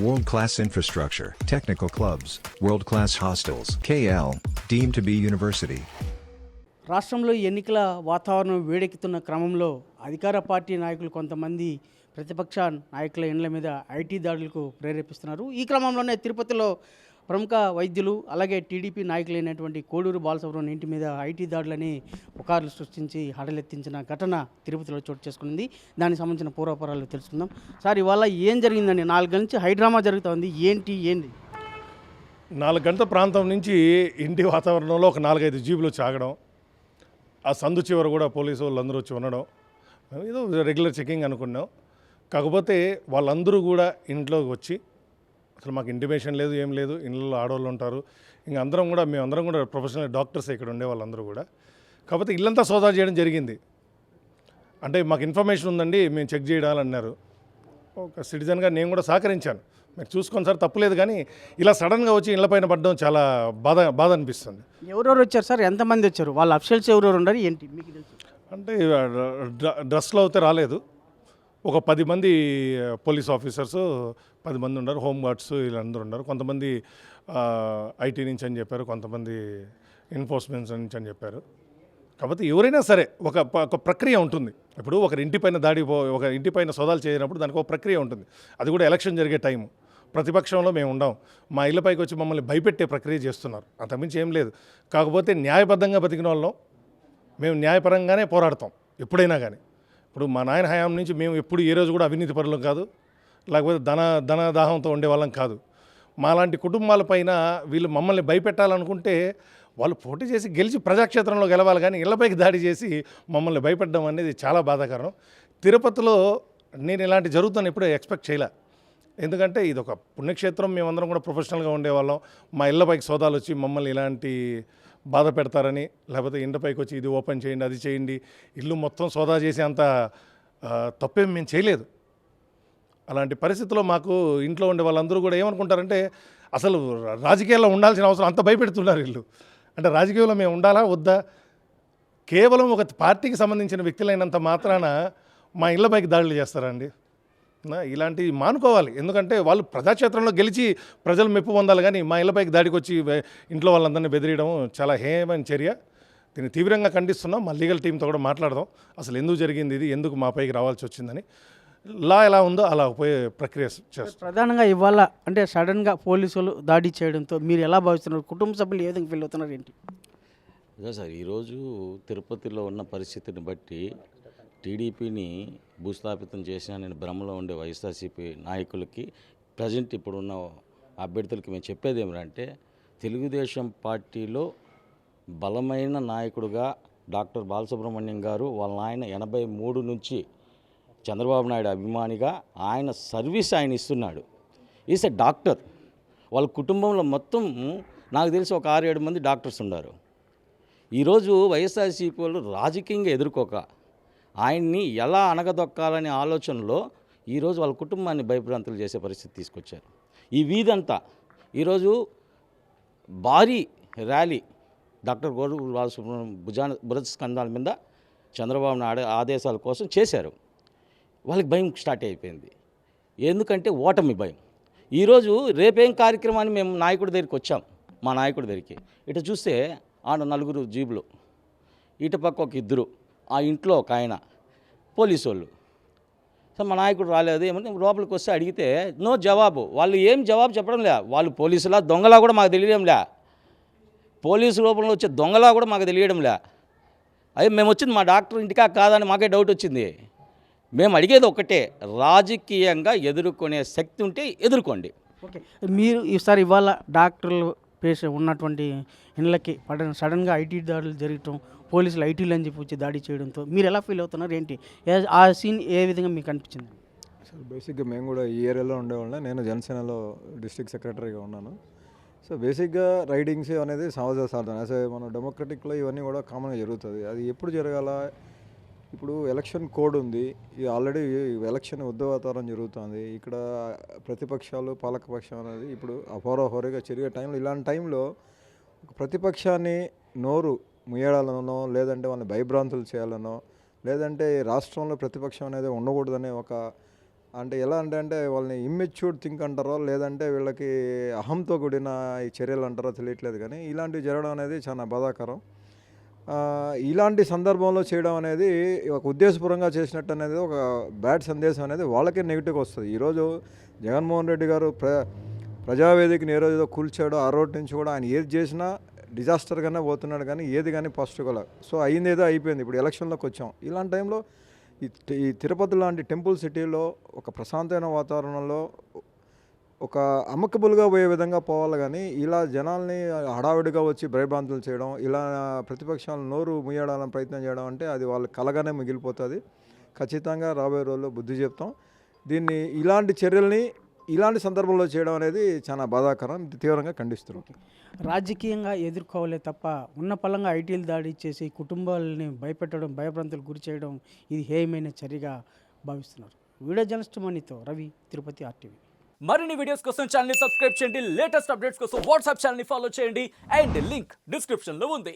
World-class infrastructure, technical clubs, world-class hostels. KL, deemed to be university. రాష్ట్రంలో ఎన్నికల వాతావరణం వేడెక్కుతున్న క్రమంలో అధికార పార్టీ నాయకులు కొంతమంది ప్రతిపక్ష నాయకుల ఇండ్ల మీద ఐటీ దాడులకు ప్రేరేపిస్తున్నారు. ఈ క్రమంలోనే తిరుపతిలో ప్రముఖ వైద్యులు అలాగే టీడీపీ నాయకులైనటువంటి కోడూరు బాలసుబ్రహ్మణ్యం ఇంటి మీద ఐటీ దాడులని పుకార్లు సృష్టించి హడలెత్తించిన ఘటన తిరుపతిలో చోటు చేసుకుంది. దానికి సంబంధించిన పూర్వపరాలు తెలుసుకుందాం. సార్, ఇవాళ ఏం జరిగిందండి? 4 గంటల నుంచి హైడ్రామా జరుగుతుంది. ఏంటి 4 గంటల ప్రాంతం నుంచి ఇంటి వాతావరణంలో ఒక 4-5 జీబులు చాగడం, ఆ సందు చివర కూడా పోలీసు వాళ్ళందరూ వచ్చి ఉండడం, ఏదో రెగ్యులర్ చెకింగ్ అనుకున్నాం. కాకపోతే వాళ్ళందరూ కూడా ఇంట్లోకి వచ్చి అసలు మాకు ఇంటిమేషన్ లేదు, ఏం లేదు, ఇళ్ళలో ఆడవాళ్ళు ఉంటారు, ఇంకా మేమందరం కూడా ప్రొఫెషనల్ డాక్టర్స్ ఇక్కడ ఉండే వాళ్ళందరూ కూడా. కాకపోతే ఇల్లంతా సోదా చేయడం జరిగింది. అంటే మాకు ఇన్ఫర్మేషన్ ఉందండి, మేము చెక్ చేయాలన్నారు. ఒక సిటిజన్గా నేను కూడా సహకరించాను, మీరు చూసుకొని సార్ తప్పులేదు, కానీ ఇలా సడన్గా వచ్చి ఇళ్ళపైన పడడం చాలా బాధ అనిపిస్తుంది. ఎవరెవరు వచ్చారు సార్? ఎంతమంది వచ్చారు? వాళ్ళ అఫీషియల్స్ ఎవరెవరు ఉన్నారు? ఏంటి మీకు తెలుసు? అంటే డ్రెస్లో అయితే రాలేదు. ఒక 10 మంది పోలీస్ ఆఫీసర్స్ 10 మంది ఉన్నారు, హోమ్ గార్డ్స్ వీళ్ళందరూ ఉన్నారు. కొంతమంది ఐటీ నుంచి అని చెప్పారు, కొంతమంది ఎన్ఫోర్స్మెంట్స్ నుంచి అని చెప్పారు. కాకపోతే ఎవరైనా సరే ఒక ప్రక్రియ ఉంటుంది. ఇప్పుడు ఒక ఇంటిపైన సోదాలు చేయనప్పుడు దానికి ఒక ప్రక్రియ ఉంటుంది. అది కూడా ఎలక్షన్ జరిగే టైము. ప్రతిపక్షంలో మేము ఉండం, మా ఇళ్ళపైకి వచ్చి మమ్మల్ని భయపెట్టే ప్రక్రియ చేస్తున్నారు. అంతకుమించి ఏం లేదు. కాకపోతే న్యాయబద్ధంగా బతికిన వాళ్ళం, మేము న్యాయపరంగానే పోరాడతాం ఎప్పుడైనా కానీ. ఇప్పుడు మా నాయన హయాం నుంచి మేము ఎప్పుడు ఏ రోజు కూడా అవినీతి పరులం కాదు, లేకపోతే ధనదాహంతో ఉండేవాళ్ళం కాదు. మాలాంటి కుటుంబాలపైన వీళ్ళు మమ్మల్ని భయపెట్టాలనుకుంటే వాళ్ళు పోటీ చేసి గెలిచి ప్రజాక్షేత్రంలో గెలవాలి, కానీ ఇళ్లపైకి దాడి చేసి మమ్మల్ని భయపెట్టడం అనేది చాలా బాధాకరం. తిరుపతిలో నేను ఇలాంటి జరుగుతుందని ఎప్పుడూ ఎక్స్పెక్ట్ చేయలే. ఎందుకంటే ఇది ఒక పుణ్యక్షేత్రం, మేమందరం కూడా ప్రొఫెషనల్గా ఉండేవాళ్ళం. మా ఇళ్లపైకి సోదాలు వచ్చి మమ్మల్ని ఇలాంటి బాధ పెడతారని, లేకపోతే ఇంటిపైకి వచ్చి ఇది ఓపెన్ చేయండి, అది చేయండి, ఇల్లు మొత్తం సోదా చేసే అంత తప్పేం మేము చేయలేదు. అలాంటి పరిస్థితుల్లో మాకు ఇంట్లో ఉండే వాళ్ళందరూ కూడా ఏమనుకుంటారంటే అసలు రాజకీయాల్లో ఉండాల్సిన అవసరం, అంత భయపెడుతున్నారు వీళ్ళు. అంటే రాజకీయంలో మేము ఉండాలా వద్దా? కేవలం ఒక పార్టీకి సంబంధించిన వ్యక్తులైనంత మాత్రాన మా ఇళ్ళపైకి దాడులు చేస్తారండి. ఇలాంటివి మానుకోవాలి. ఎందుకంటే వాళ్ళు ప్రజాక్షేత్రంలో గెలిచి ప్రజలు మెప్పు పొందాలి, కానీ మా ఇళ్ళపైకి దాడికి వచ్చి ఇంట్లో వాళ్ళందరినీ బెదిరియడం చాలా హేయమైన చర్య. దీన్ని తీవ్రంగా ఖండిస్తున్నాం. మా లీగల్ టీంతో కూడా మాట్లాడదాం, అసలు ఎందుకు జరిగింది, ఇది ఎందుకు మా పైకి రావాల్సి వచ్చిందని. లా ఎలా ఉందో అలా పోయే ప్రక్రియ చేస్తాం. ప్రధానంగా ఇవాళ అంటే సడన్గా పోలీసులు దాడి చేయడంతో మీరు ఎలా భావిస్తున్నారు? కుటుంబ సభ్యులు ఏ విధంగా ఫీల్ అవుతున్నారు? ఏంటి అదే సార్, ఈరోజు తిరుపతిలో ఉన్న పరిస్థితిని బట్టి టీడీపీని భూస్థాపితం చేసిన నేను భ్రమలో ఉండే వైఎస్ఆర్సీపీ నాయకులకి, ప్రజెంట్ ఇప్పుడున్న అభ్యర్థులకి మేము చెప్పేది ఏమిటంటే, తెలుగుదేశం పార్టీలో బలమైన నాయకుడుగా డాక్టర్ బాలసుబ్రహ్మణ్యం గారు, వాళ్ళ ఆయన 83 నుంచి చంద్రబాబు నాయుడు అభిమానిగా ఆయన సర్వీస్ ఆయన ఇస్తున్నాడు. Is a doctor. వాళ్ళ కుటుంబంలో మొత్తం నాకు తెలిసి ఒక 6-7 మంది డాక్టర్స్ ఉన్నారు. ఈరోజు వైఎస్ఆర్సీపీ వాళ్ళు రాజకీయంగా ఎదుర్కోక ఆయన్ని ఎలా అణగదొక్కాలనే ఆలోచనలో ఈరోజు వాళ్ళ కుటుంబాన్ని భయభ్రాంతులు చేసే పరిస్థితి తీసుకొచ్చారు. ఈ వీధంతా ఈరోజు భారీ ర్యాలీ డాక్టర్ కోడూరు బాలసుబ్రహ్మణ్యం భుజ స్కంధాల మీద చంద్రబాబు నాయుడు ఆదేశాల కోసం చేశారు. వాళ్ళకి భయం స్టార్ట్ అయిపోయింది. ఎందుకంటే ఓటమి భయం. ఈరోజు రేపేం కార్యక్రమాన్ని మేము నాయకుడి దగ్గరికి వచ్చాం. మా నాయకుడి దగ్గరికి ఇటు చూస్తే ఆడ 4 జీబులు, ఇటు పక్క ఒక 2, ఆ ఇంట్లో ఒక ఆయన, పోలీసు వాళ్ళు. సో మా నాయకుడు రాలేదు, ఏమంటే లోపలికి వస్తే అడిగితే నో జవాబు. వాళ్ళు ఏం జవాబు చెప్పడం లే. వాళ్ళు పోలీసులా దొంగలా కూడా మాకు తెలియడంలే. పోలీసు లోపల వచ్చే దొంగలా కూడా మాకు తెలియడంలే. అదే మేము వచ్చింది మా డాక్టర్ ఇంటికా కాదని మాకే డౌట్ వచ్చింది. మేము అడిగేది ఒకటే, రాజకీయంగా ఎదుర్కొనే శక్తి ఉంటే ఎదుర్కోండి. ఓకే, మీరు ఈసారి ఇవాళ డాక్టర్లు పేషెంట్ ఉన్నటువంటి ఇళ్ళకి సడన్గా ఐటీ దాడులు జరగటం, పోలీసులు ఐటీలు అని చెప్పి వచ్చి దాడి చేయడంతో మీరు ఎలా ఫీల్ అవుతున్నారు? ఏంటి ఆ సీన్ ఏ విధంగా మీకు అనిపించింది? సార్, బేసిక్గా మేము కూడా ఈ ఏరియాలో ఉండేవాళ్ళం. నేను జనసేనలో డిస్ట్రిక్ట్ సెక్రటరీగా ఉన్నాను. సో బేసిక్గా రైడింగ్స్ అనేది సహజసాధన. అసలు మన డెమోక్రటిక్లో ఇవన్నీ కూడా కామన్గా జరుగుతుంది. అది ఎప్పుడు జరగాల? ఇప్పుడు ఎలక్షన్ కోడ్ ఉంది, ఇది ఆల్రెడీ ఎలక్షన్ యుద్ధ వాతావరణం జరుగుతుంది. ఇక్కడ ప్రతిపక్షాలు పాలకపక్షం అనేది ఇప్పుడు అహోరాహోరీగా జరిగే టైంలో, ఇలాంటి టైంలో ప్రతిపక్షాన్ని నోరు ముయ్యడాలనో, లేదంటే వాళ్ళని భయభ్రాంతులు చేయాలనో, లేదంటే రాష్ట్రంలో ప్రతిపక్షం అనేది ఉండకూడదనే ఒక అంటే ఎలా అంటే వాళ్ళని ఇమ్మెచ్యూర్డ్ థింక్ అంటారో లేదంటే వీళ్ళకి అహంతో కూడిన ఈ చర్యలు అంటారో తెలియట్లేదు, కానీ ఇలాంటివి జరగడం అనేది చాలా బాధాకరం. ఇలాంటి సందర్భంలో చేయడం అనేది ఒక ఉద్దేశపూర్వకంగా చేసినట్టు అనేది ఒక బ్యాడ్ సందేశం అనేది వాళ్ళకే నెగిటివ్గా వస్తుంది. ఈరోజు జగన్మోహన్ రెడ్డి గారు ప్రజావేదికని ఏ రోజు కూల్చాడో ఆ రోజు నుంచి కూడా ఆయన ఏది చేసినా డిజాస్టర్గానే పోతున్నాడు, కానీ ఏది కానీ పాజిటివ్గా. సో అయిందేదో అయిపోయింది. ఇప్పుడు ఎలక్షన్లోకి వచ్చాం. ఇలాంటి టైంలో ఈ తిరుపతి లాంటి టెంపుల్ సిటీలో ఒక ప్రశాంతమైన వాతావరణంలో ఒక అమ్మకబుల్గా పోయే విధంగా పోవాలి, కానీ ఇలా జనాల్ని హడావిడిగా వచ్చి భయభ్రాంతులు చేయడం, ఇలా ప్రతిపక్షాలను నోరు ముయ్యడాలని ప్రయత్నం చేయడం అంటే అది వాళ్ళ కలగానే మిగిలిపోతుంది. ఖచ్చితంగా రాబోయే రోజుల్లో బుద్ధి చెప్తాం. దీన్ని ఇలాంటి చర్యల్ని ఇలాంటి సందర్భంలో చేయడం అనేది చాలా బాధాకరం. తీవ్రంగా ఖండిస్తున్నాం. రాజకీయంగా ఎదుర్కోవాలే తప్ప ఉన్న పలంగా ఐటీలు దాడి చేసి కుటుంబాలని భయపెట్టడం, భయభ్రాంతులకు గురి చేయడం ఇది హేయమైన చర్యగా భావిస్తున్నారు. వీడియో జర్నలిస్ట్ మనీతో రవి, తిరుపతి RTV. మరిన్ని వీడియోస్ కోసం ఛానల్ ని సబ్స్క్రైబ్ చేయండి. లేటెస్ట్ అప్డేట్స్ కోసం వాట్సాప్ ఛానల్ ని ఫాలో చేయండి. అండ్ లింక్ డిస్క్రిప్షన్ లో ఉంది.